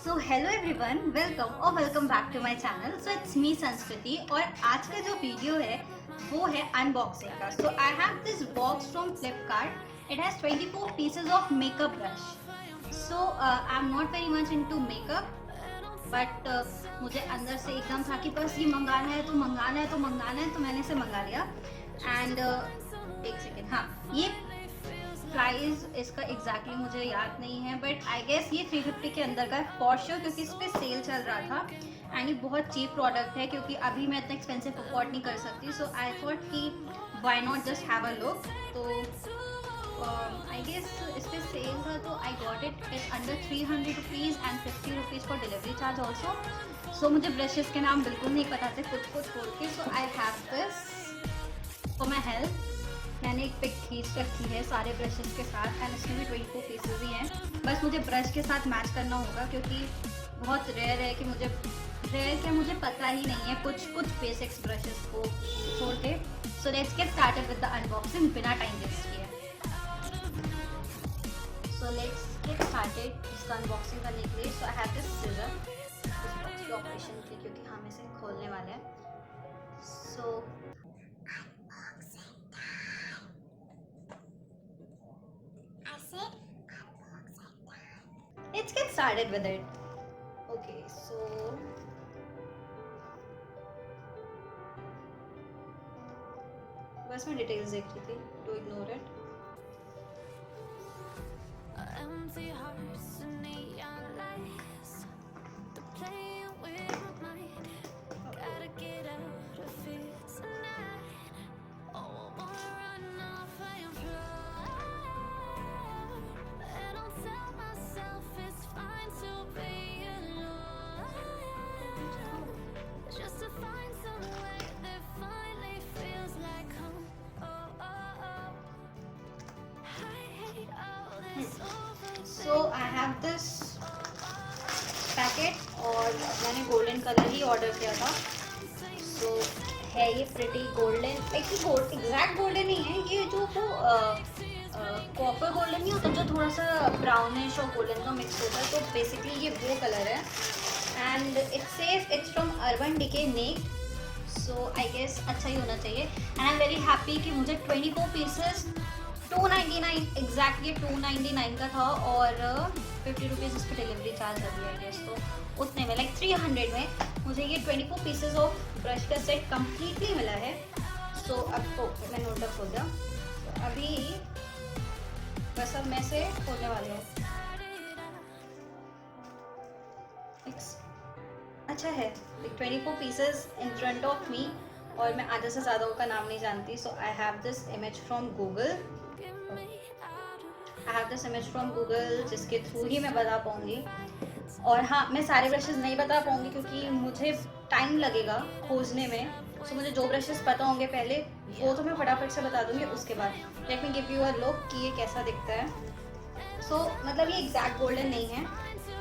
So hello everyone, welcome back to my channel. So it's me Sanskriti और आज का जो वीडियो है वो है अनबॉक्सिंग का। So I have this box from Flipkart. It has 24 pieces of makeup brush. So I am not very much into makeup, but मुझे अंदर से एकदम था कि बस ये मंगाना है तो मंगाना है तो मंगाना है, तो मैंने इसे मंगा लिया। एंड एक सेकेंड, हाँ, ये प्राइस इसका एग्जैक्टली मुझे याद नहीं है, बट आई गेस ये 350 के अंदर का है फॉर श्योर, क्योंकि इस पर सेल चल रहा था। एंड ये बहुत चीप प्रोडक्ट है क्योंकि अभी मैं इतना एक्सपेंसिव अफोर्ड नहीं कर सकती। सो आई थॉट कि why not just have a look. तो आई गेस इस पर सेल था तो I got it under 300 rupees and 50 rupees for delivery charge also. So मुझे ब्रशेज़ के नाम बिल्कुल नहीं पता थे खुद को छोड़ के। So I have this for my help. मैंने एक पिक खींच रखी है सारे ब्रशेस के साथ एंड इसमें भी 24 पीसेज ही हैं। बस मुझे ब्रश के साथ मैच करना होगा क्योंकि बहुत रेयर है कि मुझे पता ही नहीं है कुछ बेसिक्स ब्रशेस को छोड़ के। So let's get started with the unboxing बिना टाइम वेस्ट किए। सो लेट्स गेट स्टार्टेड इसका अनबॉक्सिंग करने के लिए। सो आई हैव दिस सीजर, इस बॉक्स की ऑपरेशन की क्योंकि हम इसे खोलने वाले हैं। सो let's get started with it. Okay, so बस मैं डिटेल्स देख रही थी, do ignore it. Empty hearts and neon lights, they're playing with my mind. Gotta get out of here tonight. Oh, I wanna run off and fly. And I'll tell myself it's fine to be alone, just to find somewhere that finally feels like home. Oh, oh, oh. I hate all this so I have this packet और मैंने golden colour ही order किया था। सो है ये pretty golden, exact golden नहीं है ये, जो वो कॉपर गोल्डन नहीं होता जो थोड़ा सा ब्राउनिश और गोल्डन का मिक्स होता है, तो बेसिकली ये वो कलर है। And it says it's from Urban Decay Naked. So I guess अच्छा ही होना चाहिए। And I am very happy कि मुझे 24 पीसेस 299 एग्जैक्टली 299 का था और 50 रुपीज़ इस पर डिलीवरी चार्ज लगी है गेस। तो उतने में लाइक 300 में मुझे ये 24 पीसेज ऑफ ब्रश का सेट कम्प्लीटली मिला है। सो अब तो मैंने नोट खोल दिया। तो अभी बस अब मैं से खोलने वाले हूँ। अच्छा है, 24 pieces in front of me और मैं आधे से ज़्यादा का नाम नहीं जानती। So I have this image from Google. जिसके थ्रू ही मैं बता पाऊँगी। और हाँ, मैं सारे ब्रशेस नहीं बता पाऊँगी क्योंकि मुझे टाइम लगेगा खोजने में। सो मुझे जो ब्रशेस पता होंगे पहले वो तो मैं फटाफट से बता दूँगी। उसके बाद let me give you a look कि ये कैसा दिखता है। सो मतलब ये एग्जैक्ट गोल्डन नहीं है,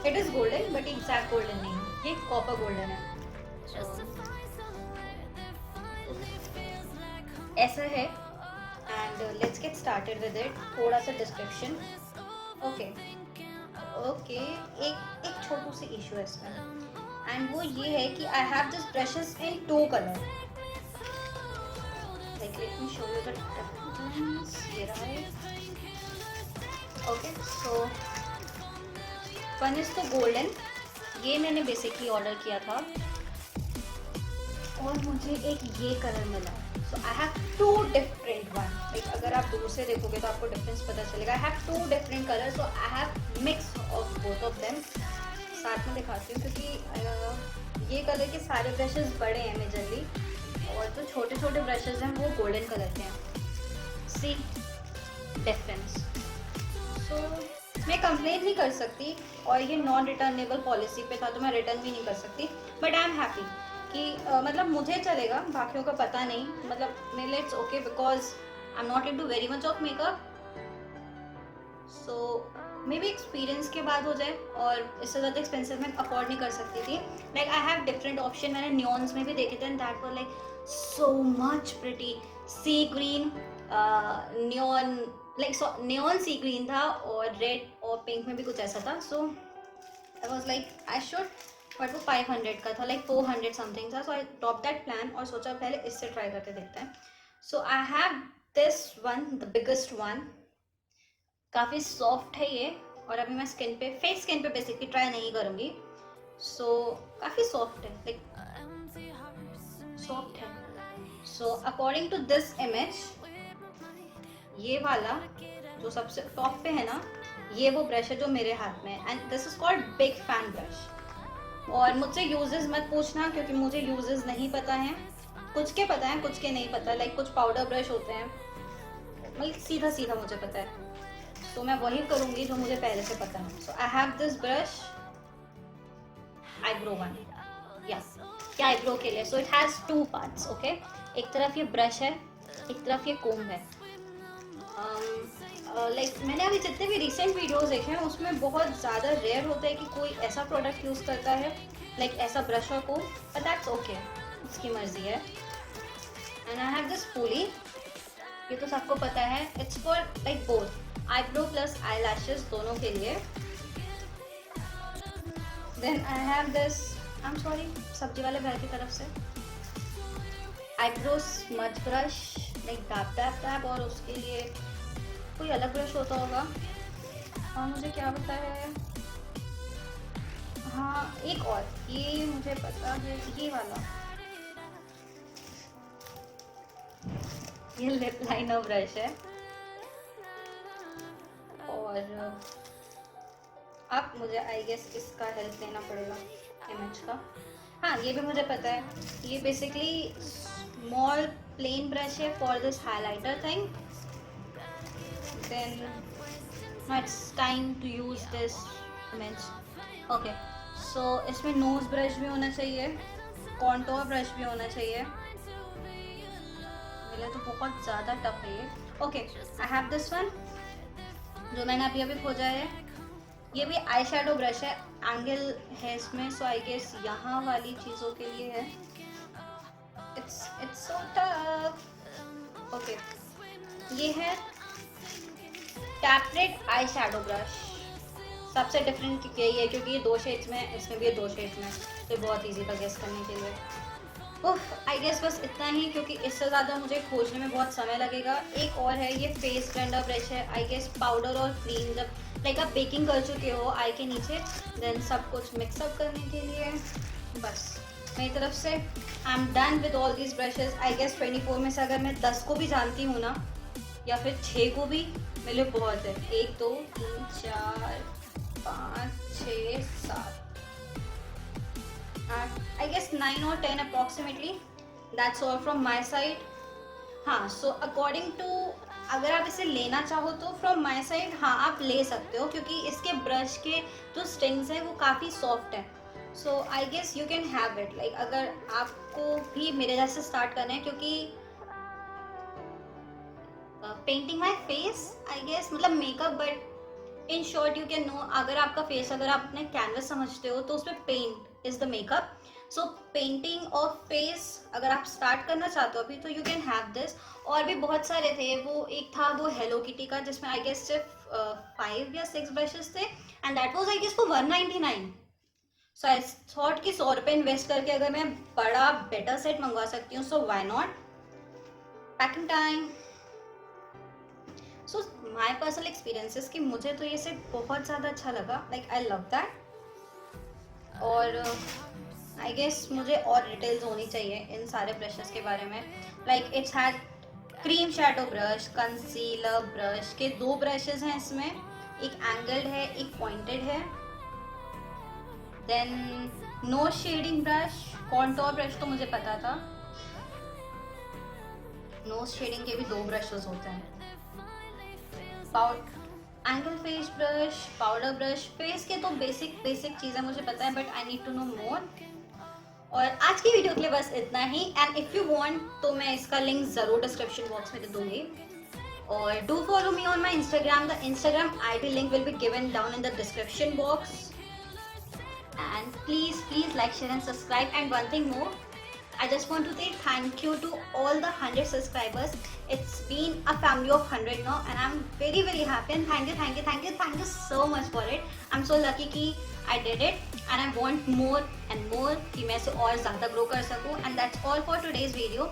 it is golden but exact golden नहीं है, ये कॉपर गोल्डन है। ऐसा है and let's get started with it. थोड़ा सा डिस्क्रिप्शन। ओके, एक छोटू सी इशू है इसमें एंड वो ये है कि आई have this brushes in 2 colour. Like let me show you the difference. ये रहा है। ओके, सो वन इज तो गोल्डन, ये मैंने बेसिकली ऑर्डर किया था और मुझे एक ये कलर मिला। So I have 2 different one. Like अगर आप दूर से देखोगे तो आपको डिफरेंस पता चलेगा। आई have 2 different colour. So I have mix of both of them. साथ में दिखाती हूँ क्योंकि ये कलर के सारे ब्रशेस बड़े हैं मेजरली और जो छोटे छोटे ब्रशेस हैं वो गोल्डन कलर के हैं। सी डिफरेंस। सो मैं कंप्लेन नहीं कर सकती और ये नॉन रिटर्नेबल पॉलिसी पे था तो मैं रिटर्न भी नहीं कर सकती। बट आई एम हैप्पी कि मतलब मुझे चलेगा, बाकियों का पता नहीं। मतलब मेरे लिए it's okay because I am not into very much of makeup. So may be experience के बाद हो जाए और इससे ज़्यादा एक्सपेंसिव मैं अफोर्ड नहीं कर सकती थी। Like I have different option. मैंने नियॉन्स में भी देखे थे and that were like so much pretty. Sea green, neon sea green था और रेड और पिंक में भी कुछ ऐसा था। So I was like I should, but वो 500 का था, लाइक 400 समथिंग था. So I drop that plan और सोचा पहले इससे ट्राई करके देखते हैं. So I have this one, the biggest one. काफ़ी सॉफ्ट है ये, और अभी मैं स्किन पे, फेस स्किन पे बेसिकली ट्राई नहीं करूँगी. सो काफ़ी सॉफ्ट है, लाइक सॉफ्ट है. So according to this image, ये वाला जो सबसे टॉप पे है ना, ये वो ब्रश है जो मेरे हाथ में है, and this is called big fan brush. और मुझसे यूजेस मत पूछना क्योंकि मुझे यूजेस नहीं पता हैं. कुछ के पता है, कुछ के नहीं पता. लाइक कुछ पाउडर ब्रश होते हैं, मतलब सीधा सीधा मुझे पता है. तो मैं वही करूँगी जो मुझे पहले से पता है. So I have this brush, eyebrow one, या आईब्रो के लिए. So it has 2 parts. Okay, एक तरफ ये ब्रश है, एक तरफ ये कोम है. लाइक मैंने अभी जितने भी रिसेंट वीडियोस देखे हैं उसमें बहुत ज़्यादा रेयर होता है कि कोई ऐसा प्रोडक्ट यूज़ करता है, लाइक ऐसा ब्रश और कोम. बट दैट्स ओके, उसकी मर्जी है. एंड आई हैव दिस फूली, ये तो सबको पता है. It's for like both eyebrow plus eye lashes, दोनों के लिए. Then I have this, I am sorry, सब्जी वाले भाई की तरफ से eyebrow smudge brush, like dab dab dab. और उसके लिए कोई अलग ब्रश होता होगा, और मुझे क्या पता है. हाँ, एक और, ये मुझे पता है, ये वाला, ये लिप लाइनर ब्रश है. और अब मुझे आई गेस इसका हेल्प लेना पड़ेगा, इमेज का. हाँ, ये भी मुझे पता है. ये बेसिकली स्मॉल प्लेन ब्रश है for this highlighter thing. Then it's time to use this image. Okay, so इसमें नोज ब्रश भी होना चाहिए, कॉन्टोर ब्रश भी होना चाहिए. मेरे लिए तो बहुत ज़्यादा टफ है ये. Okay, I have this one जो मैंने अभी अभी खोजा है. ये भी आई शेडो ब्रश है, एंगल है इसमें. सो आई गेस यहाँ वाली चीज़ों के लिए है. It's so tough. ओके, ये है टैपरेट आई शेडो ब्रश. सबसे डिफरेंट यही है क्योंकि ये 2 शेड्स में है, इसमें भी ये 2 शेड्स में, तो बहुत ईजी था गेस करने के लिए. ओह, आई गेस बस इतना ही, क्योंकि इससे ज़्यादा मुझे खोजने में बहुत समय लगेगा. एक और है, ये फेस ब्लेंडर ब्रश है. आई गेस पाउडर और क्रीम जब लाइक आप बेकिंग कर चुके हो आई के नीचे, देन सब कुछ मिक्सअप करने के लिए. बस मेरी तरफ से I am done with all these brushes. I guess 24 में से अगर मैं 10 को भी जानती हूँ ना, या फिर 6 को भी, मेरे लिए बहुत है. 1 2 3 4 5 6 7 I guess 9 or 10 approximately. That's all from my side. हाँ, so according to, अगर आप इसे लेना चाहो तो from my side हाँ आप ले सकते हो, क्योंकि इसके ब्रश के जो स्ट्रिंग्स हैं वो काफ़ी सॉफ्ट है. So I guess you can have it. Like अगर आपको भी मेरे जैसे स्टार्ट करना है, क्योंकि painting my face I guess, मतलब makeup, but in short you can know, अगर आपका फेस, अगर आप अपने कैनवस समझते हो तो उसमें paint is the makeup. So painting of face अगर आप स्टार्ट करना चाहते हो अभी, तो यू कैन हैव दिस. और भी बहुत सारे थे, वो एक था वो हेलो किटी का जिसमें आई गेस सिर्फ 5 या 6 ब्रशेस थे, and that was I guess for 199. So I thought कि 100 रुपये इन्वेस्ट करके अगर मैं बड़ा बेटर सेट मंगवा सकती हूँ, so why not. Packing time. So my personal experiences कि मुझे तो ये सेट बहुत ज़्यादा अच्छा लगा, लाइक आई लव दैट. और आई गेस मुझे और डिटेल्स होनी चाहिए इन सारे ब्रशेस के बारे में. Like it's had cream shadow brush, concealer brush के 2 ब्रशेस हैं इसमें, एक एंगल्ड है, एक पॉइंटेड है. Then no shading brush, contour brush तो मुझे पता था. नोज शेडिंग के भी 2 ब्रशेस होते हैं. Angle face brush, powder brush. Face के तो बेसिक चीज़ें मुझे पता है, but I need to know more. और आज की वीडियो के लिए बस इतना ही. एंड इफ़ यू वांट तो मैं इसका लिंक ज़रूर डिस्क्रिप्शन बॉक्स में दे दूँगी. और do follow me on my Instagram. The Instagram ID link will be given down in the description box. And please like, share and subscribe. And one thing more, I just want to say thank you to all the 100 subscribers. It's been a family of 100 now, and I'm very happy, and thank you so much for it. I'm so lucky कि I did it and I want more and more कि मैं इसे और ज़्यादा grow कर सकूँ. And that's all for today's video.